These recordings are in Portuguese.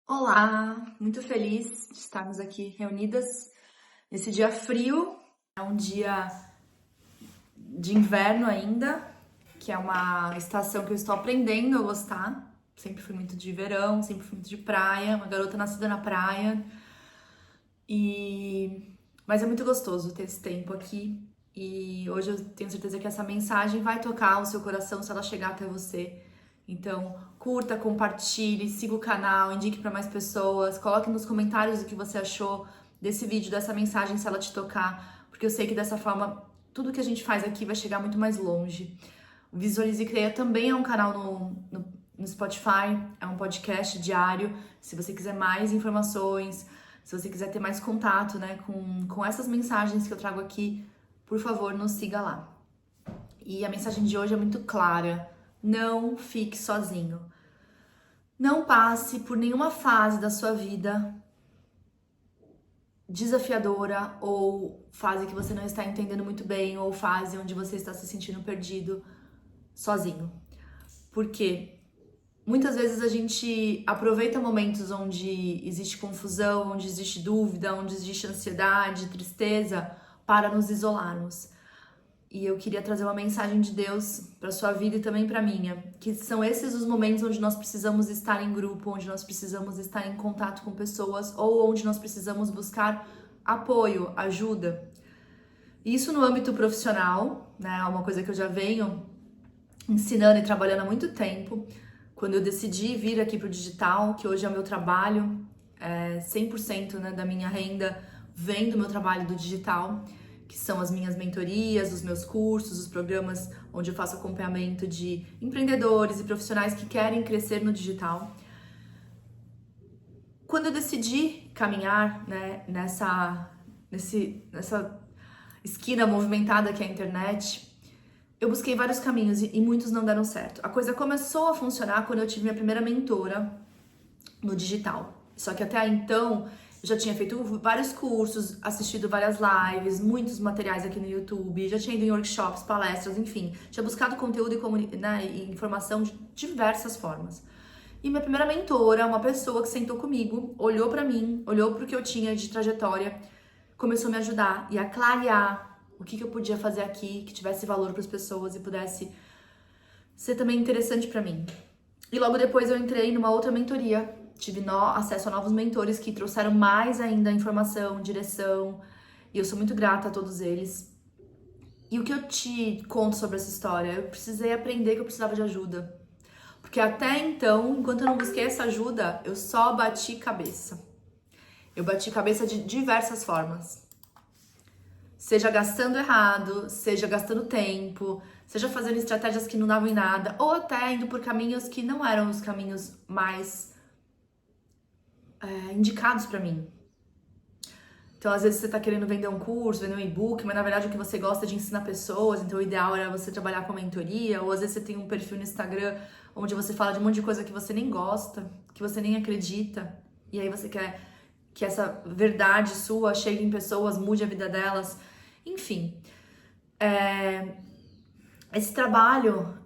Olá, muito feliz de estarmos aqui reunidas nesse dia frio. É um dia de inverno ainda, que é uma estação que eu estou aprendendo a gostar. Sempre fui muito de verão, sempre fui muito de praia, uma garota nascida na praia. Mas é muito gostoso ter esse tempo aqui. E hoje eu tenho certeza que essa mensagem vai tocar o seu coração se ela chegar até você. Então, curta, compartilhe, siga o canal, indique para mais pessoas, coloque nos comentários o que você achou desse vídeo, dessa mensagem, se ela te tocar, porque eu sei que dessa forma tudo que a gente faz aqui vai chegar muito mais longe. O Visualize e Creia também é um canal no Spotify, é um podcast diário. Se você quiser mais informações, se você quiser ter mais contato, né, com essas mensagens que eu trago aqui, por favor, nos siga lá. E a mensagem de hoje é muito clara. Não fique sozinho. Não passe por nenhuma fase da sua vida desafiadora ou fase que você não está entendendo muito bem ou fase onde você está se sentindo perdido sozinho. Porque muitas vezes a gente aproveita momentos onde existe confusão, onde existe dúvida, onde existe ansiedade, tristeza, para nos isolarmos. E eu queria trazer uma mensagem de Deus para sua vida e também para minha, que são esses os momentos onde nós precisamos estar em grupo, onde nós precisamos estar em contato com pessoas ou onde nós precisamos buscar apoio, ajuda. Isso no âmbito profissional, né? É uma coisa que eu já venho ensinando e trabalhando há muito tempo. Quando eu decidi vir aqui para o digital, que hoje é o meu trabalho, 100%, né, da minha renda vem do meu trabalho do digital, que são as minhas mentorias, os meus cursos, os programas onde eu faço acompanhamento de empreendedores e profissionais que querem crescer no digital. Quando eu decidi caminhar, né, nessa esquina movimentada que é a internet, eu busquei vários caminhos e muitos não deram certo. A coisa começou a funcionar quando eu tive minha primeira mentora no digital. Só que até então eu já tinha feito vários cursos, assistido várias lives, muitos materiais aqui no YouTube, já tinha ido em workshops, palestras, enfim. Tinha buscado conteúdo e informação de diversas formas. E minha primeira mentora, uma pessoa que sentou comigo, olhou pra mim, olhou pro que eu tinha de trajetória, começou a me ajudar e a clarear o que eu podia fazer aqui, que tivesse valor para as pessoas e pudesse ser também interessante para mim. E logo depois eu entrei numa outra mentoria, tive acesso a novos mentores que trouxeram mais ainda informação, direção, e eu sou muito grata a todos eles. E o que eu te conto sobre essa história? Eu precisei aprender que eu precisava de ajuda. Porque até então, enquanto eu não busquei essa ajuda, eu só bati cabeça. Eu bati cabeça de diversas formas. Seja gastando errado, seja gastando tempo, seja fazendo estratégias que não davam em nada, ou até indo por caminhos que não eram os caminhos mais indicados pra mim. Então, às vezes você tá querendo vender um curso, vender um e-book, mas na verdade o que você gosta é de ensinar pessoas, então o ideal era você trabalhar com mentoria, ou às vezes você tem um perfil no Instagram onde você fala de um monte de coisa que você nem gosta, que você nem acredita, e aí você quer que essa verdade sua chegue em pessoas, mude a vida delas, enfim. Esse trabalho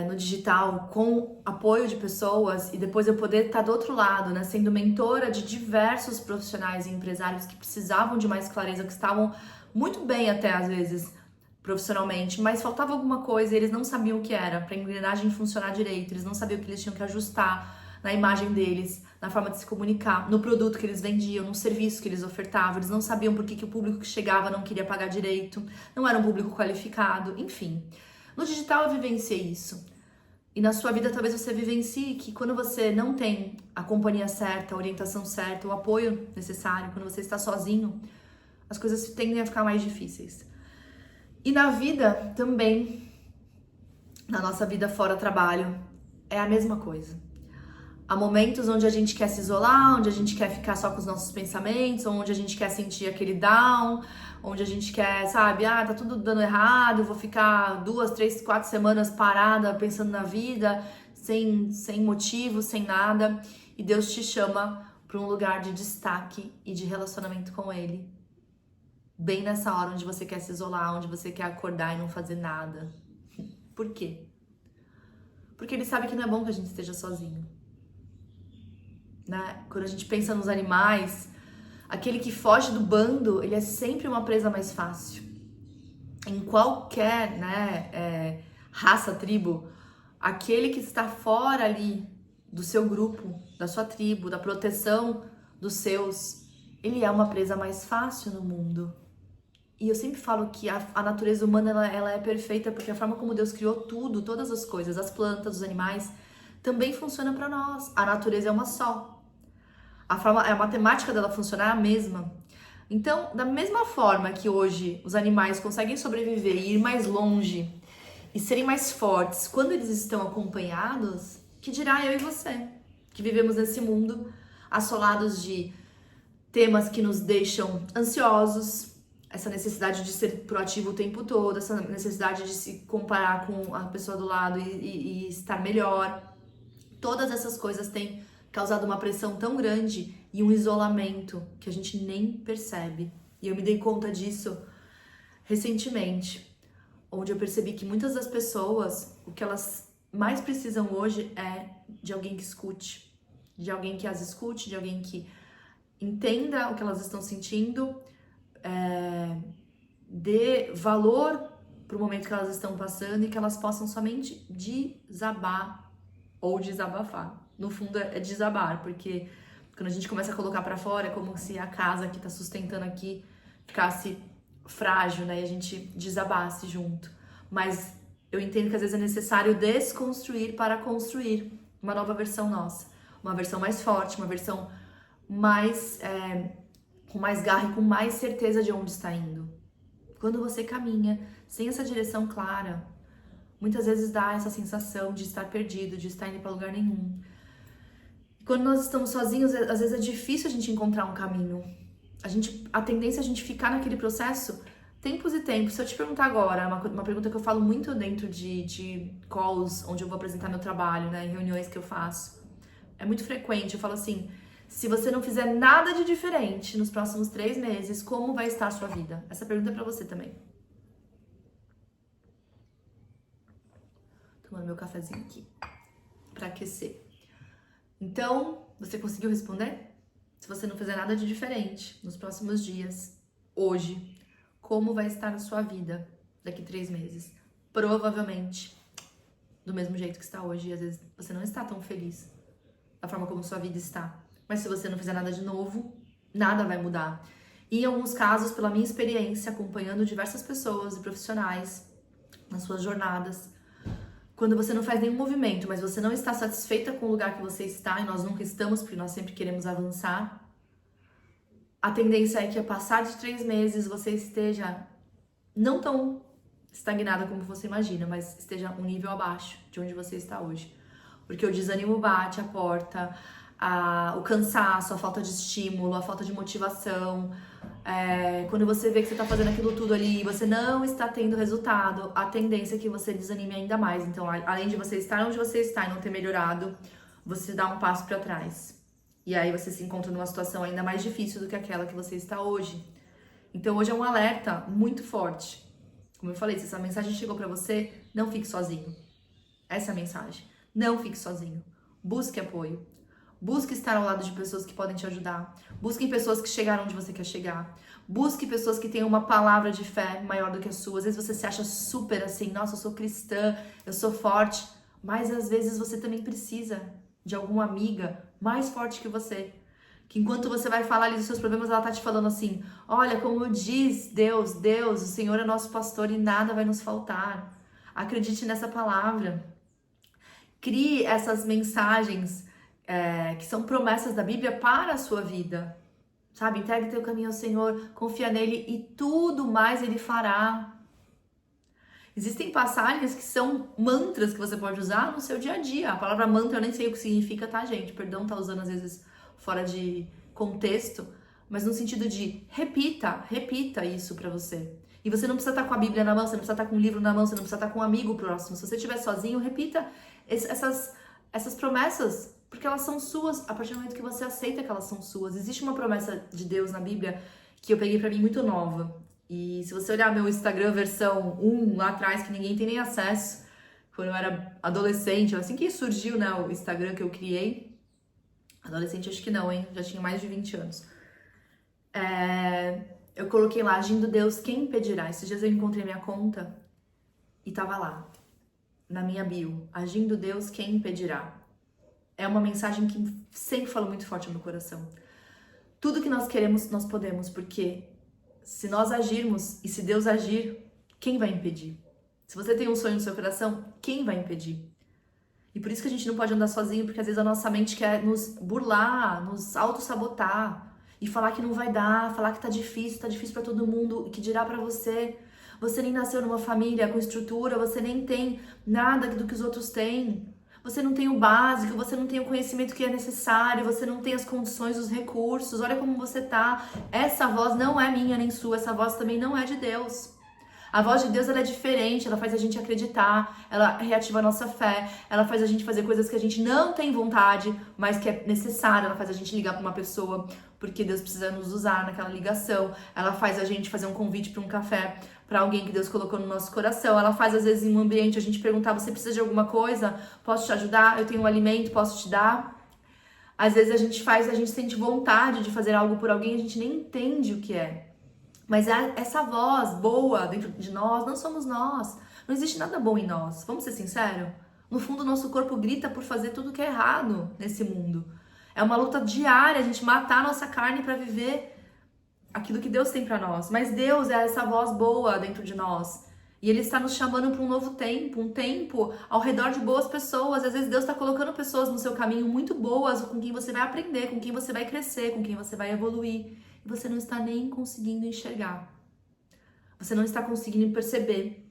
no digital com apoio de pessoas e depois eu poder estar do outro lado, né, sendo mentora de diversos profissionais e empresários que precisavam de mais clareza, que estavam muito bem até às vezes profissionalmente, mas faltava alguma coisa e eles não sabiam o que era para a engrenagem funcionar direito, eles não sabiam o que eles tinham que ajustar na imagem deles, na forma de se comunicar, no produto que eles vendiam, no serviço que eles ofertavam, eles não sabiam por que o público que chegava não queria pagar direito, não era um público qualificado, enfim. No digital eu vivenciei isso. E na sua vida talvez você vivencie que quando você não tem a companhia certa, a orientação certa, o apoio necessário, quando você está sozinho, as coisas tendem a ficar mais difíceis. E na vida também, na nossa vida fora trabalho, é a mesma coisa. Há momentos onde a gente quer se isolar, onde a gente quer ficar só com os nossos pensamentos, onde a gente quer sentir aquele down, onde a gente quer, sabe, tá tudo dando errado, eu vou ficar 2, 3, 4 semanas parada pensando na vida, sem motivo, sem nada, e Deus te chama para um lugar de destaque e de relacionamento com Ele. Bem nessa hora onde você quer se isolar, onde você quer acordar e não fazer nada. Por quê? Porque Ele sabe que não é bom que a gente esteja sozinho. né? Quando a gente pensa nos animais, aquele que foge do bando, ele é sempre uma presa mais fácil. Em qualquer, né, raça, tribo, aquele que está fora ali do seu grupo, da sua tribo, da proteção dos seus, ele é uma presa mais fácil no mundo. E eu sempre falo que a natureza humana ela é perfeita porque a forma como Deus criou tudo, todas as coisas, as plantas, os animais, também funciona para nós. A natureza é uma só. A matemática dela funcionar é a mesma. Então, da mesma forma que hoje os animais conseguem sobreviver e ir mais longe e serem mais fortes quando eles estão acompanhados, que dirá eu e você, que vivemos nesse mundo assolados de temas que nos deixam ansiosos, essa necessidade de ser proativo o tempo todo, essa necessidade de se comparar com a pessoa do lado e estar melhor. Todas essas coisas têm causado uma pressão tão grande e um isolamento que a gente nem percebe. E eu me dei conta disso recentemente, onde eu percebi que muitas das pessoas, o que elas mais precisam hoje é de alguém que escute, de alguém que as escute, de alguém que entenda o que elas estão sentindo, dê valor para o momento que elas estão passando e que elas possam somente desabar ou desabafar. No fundo é desabar, porque quando a gente começa a colocar para fora é como se a casa que está sustentando aqui ficasse frágil, né? E a gente desabasse junto. Mas eu entendo que às vezes é necessário desconstruir para construir uma nova versão nossa, uma versão mais forte, uma versão mais com mais garra e com mais certeza de onde está indo. Quando você caminha sem essa direção clara, muitas vezes dá essa sensação de estar perdido, de estar indo para lugar nenhum. E quando nós estamos sozinhos, às vezes é difícil a gente encontrar um caminho. A tendência é a gente ficar naquele processo tempos e tempos. Se eu te perguntar agora, uma pergunta que eu falo muito dentro de calls, onde eu vou apresentar meu trabalho, né, em reuniões que eu faço, é muito frequente, eu falo assim: se você não fizer nada de diferente nos próximos 3 meses, como vai estar a sua vida? Essa pergunta é pra você também. Tomando meu cafezinho aqui, pra aquecer. Então, você conseguiu responder? Se você não fizer nada de diferente nos próximos dias, hoje, como vai estar a sua vida daqui 3 meses? Provavelmente do mesmo jeito que está hoje. E às vezes você não está tão feliz da forma como sua vida está. Mas se você não fizer nada de novo, nada vai mudar. E em alguns casos, pela minha experiência, acompanhando diversas pessoas e profissionais nas suas jornadas, quando você não faz nenhum movimento, mas você não está satisfeita com o lugar que você está, e nós nunca estamos, porque nós sempre queremos avançar, a tendência é que, a passar de 3 meses, você esteja não tão estagnada como você imagina, mas esteja um nível abaixo de onde você está hoje. Porque o desânimo bate a porta, o cansaço, a falta de estímulo, a falta de motivação. Quando você vê que você está fazendo aquilo tudo ali e você não está tendo resultado, a tendência é que você desanime ainda mais. Então, além de você estar onde você está e não ter melhorado, você dá um passo para trás. E aí você se encontra numa situação ainda mais difícil do que aquela que você está hoje. Então, hoje é um alerta muito forte. Como eu falei, se essa mensagem chegou para você, não fique sozinho. Essa é a mensagem. Não fique sozinho. Busque apoio. Busque estar ao lado de pessoas que podem te ajudar. Busque pessoas que chegaram onde você quer chegar. Busque pessoas que tenham uma palavra de fé maior do que a sua. Às vezes você se acha super assim, nossa, eu sou cristã, eu sou forte. Mas às vezes você também precisa de alguma amiga mais forte que você. Que enquanto você vai falar ali dos seus problemas, ela tá te falando assim: olha, como diz Deus, o Senhor é nosso pastor e nada vai nos faltar. Acredite nessa palavra. Crie essas mensagens que são promessas da Bíblia para a sua vida. Sabe? Entregue teu caminho ao Senhor, confia nele e tudo mais ele fará. Existem passagens que são mantras que você pode usar no seu dia a dia. A palavra mantra eu nem sei o que significa, tá, gente? Perdão, tá usando às vezes fora de contexto, mas no sentido de repita isso pra você. E você não precisa estar com a Bíblia na mão, você não precisa estar com um livro na mão, você não precisa estar com um amigo próximo. Se você estiver sozinho, repita essas promessas, porque elas são suas a partir do momento que você aceita que elas são suas. Existe uma promessa de Deus na Bíblia que eu peguei pra mim muito nova. E se você olhar meu Instagram versão 1 lá atrás, que ninguém tem nem acesso, quando eu era adolescente, assim que surgiu, né, o Instagram que eu criei, Adolescente acho que não, hein? Já tinha mais de 20 anos. Eu coloquei lá, agindo Deus, quem impedirá? Esses dias eu encontrei minha conta e tava lá, na minha bio, agindo Deus, quem impedirá? É uma mensagem que sempre falou muito forte no meu coração. Tudo que nós queremos, nós podemos, porque se nós agirmos e se Deus agir, quem vai impedir? Se você tem um sonho no seu coração, quem vai impedir? E por isso que a gente não pode andar sozinho, porque às vezes a nossa mente quer nos burlar, nos auto-sabotar e falar que não vai dar, falar que tá difícil pra todo mundo, e que dirá pra você. Você nem nasceu numa família com estrutura, você nem tem nada do que os outros têm. Você não tem o básico, você não tem o conhecimento que é necessário, você não tem as condições, os recursos, olha como você tá. Essa voz não é minha nem sua, essa voz também não é de Deus. A voz de Deus, ela é diferente, ela faz a gente acreditar, ela reativa a nossa fé, ela faz a gente fazer coisas que a gente não tem vontade, mas que é necessário, ela faz a gente ligar para uma pessoa porque Deus precisa nos usar naquela ligação, ela faz a gente fazer um convite para um café para alguém que Deus colocou no nosso coração, ela faz às vezes em um ambiente a gente perguntar, você precisa de alguma coisa? Posso te ajudar? Eu tenho um alimento, posso te dar? Às vezes a gente sente vontade de fazer algo por alguém, a gente nem entende o que é. Mas essa voz boa dentro de nós não somos nós. Não existe nada bom em nós. Vamos ser sinceros? No fundo, o nosso corpo grita por fazer tudo que é errado nesse mundo. É uma luta diária, a gente matar a nossa carne para viver aquilo que Deus tem para nós. Mas Deus é essa voz boa dentro de nós. E Ele está nos chamando para um novo tempo, um tempo ao redor de boas pessoas. Às vezes Deus está colocando pessoas no seu caminho muito boas, com quem você vai aprender, com quem você vai crescer, com quem você vai evoluir. E você não está nem conseguindo enxergar. Você não está conseguindo perceber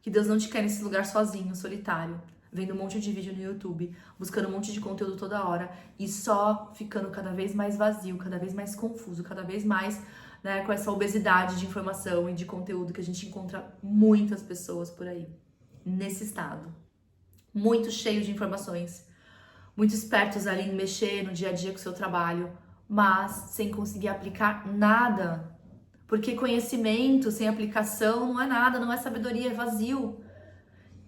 que Deus não te quer nesse lugar sozinho, solitário, vendo um monte de vídeo no YouTube, buscando um monte de conteúdo toda hora e só ficando cada vez mais vazio, cada vez mais confuso, cada vez mais, né, com essa obesidade de informação e de conteúdo que a gente encontra muitas pessoas por aí, nesse estado. Muito cheio de informações, muito espertos ali em mexer no dia a dia com o seu trabalho, mas sem conseguir aplicar nada. Porque conhecimento sem aplicação não é nada, não é sabedoria, é vazio.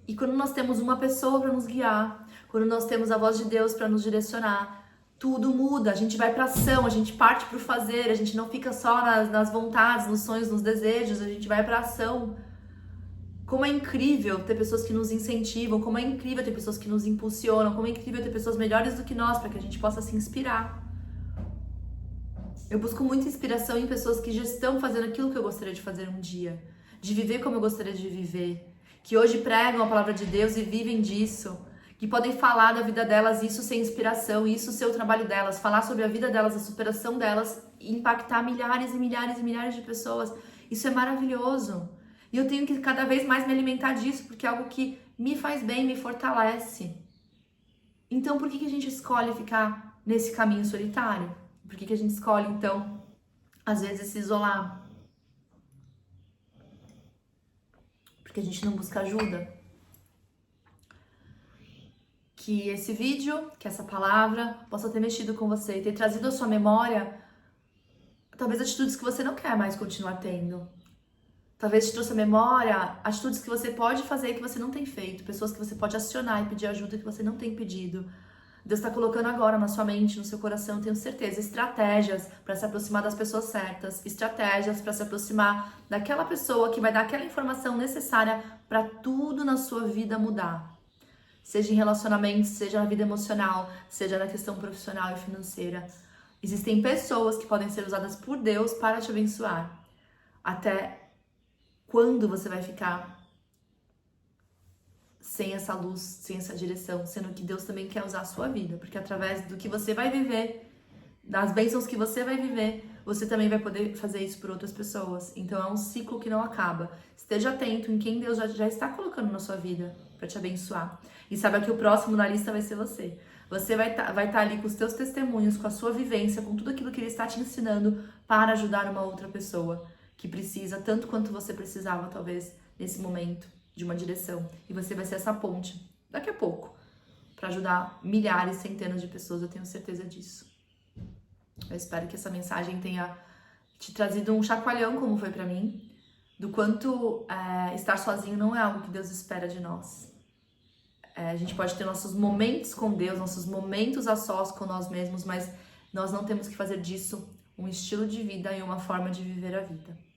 E quando nós temos uma pessoa para nos guiar, quando nós temos a voz de Deus para nos direcionar, tudo muda, a gente vai para ação, a gente parte para o fazer, a gente não fica só nas vontades, nos sonhos, nos desejos, a gente vai para ação. Como é incrível ter pessoas que nos incentivam, como é incrível ter pessoas que nos impulsionam, como é incrível ter pessoas melhores do que nós para que a gente possa se inspirar. Eu busco muita inspiração em pessoas que já estão fazendo aquilo que eu gostaria de fazer um dia, de viver como eu gostaria de viver, que hoje pregam a palavra de Deus e vivem disso, que podem falar da vida delas, isso ser inspiração, isso ser o trabalho delas, falar sobre a vida delas, a superação delas, e impactar milhares e milhares e milhares de pessoas. Isso é maravilhoso. E eu tenho que cada vez mais me alimentar disso, porque é algo que me faz bem, me fortalece. Então, por que a gente escolhe ficar nesse caminho solitário? Por que a gente escolhe, então, às vezes se isolar? Porque a gente não busca ajuda. Que esse vídeo, que essa palavra possa ter mexido com você e ter trazido à sua memória talvez atitudes que você não quer mais continuar tendo. Talvez te trouxe à memória atitudes que você pode fazer e que você não tem feito. Pessoas que você pode acionar e pedir ajuda que você não tem pedido. Deus está colocando agora na sua mente, no seu coração, tenho certeza, estratégias para se aproximar das pessoas certas, estratégias para se aproximar daquela pessoa que vai dar aquela informação necessária para tudo na sua vida mudar. Seja em relacionamentos, seja na vida emocional, seja na questão profissional e financeira. Existem pessoas que podem ser usadas por Deus para te abençoar. Até quando você vai ficar sem essa luz, sem essa direção, sendo que Deus também quer usar a sua vida, porque através do que você vai viver, das bênçãos que você vai viver, você também vai poder fazer isso por outras pessoas. Então é um ciclo que não acaba. Esteja atento em quem Deus já está colocando na sua vida para te abençoar. E saiba que o próximo na lista vai ser você. Você vai estar ali com os teus testemunhos, com a sua vivência, com tudo aquilo que Ele está te ensinando para ajudar uma outra pessoa que precisa, tanto quanto você precisava, talvez, nesse momento, de uma direção. E você vai ser essa ponte, daqui a pouco, para ajudar milhares, centenas de pessoas, eu tenho certeza disso. Eu espero que essa mensagem tenha te trazido um chacoalhão, como foi para mim, do quanto estar sozinho não é algo que Deus espera de nós. A gente pode ter nossos momentos com Deus, nossos momentos a sós com nós mesmos, mas nós não temos que fazer disso um estilo de vida e uma forma de viver a vida.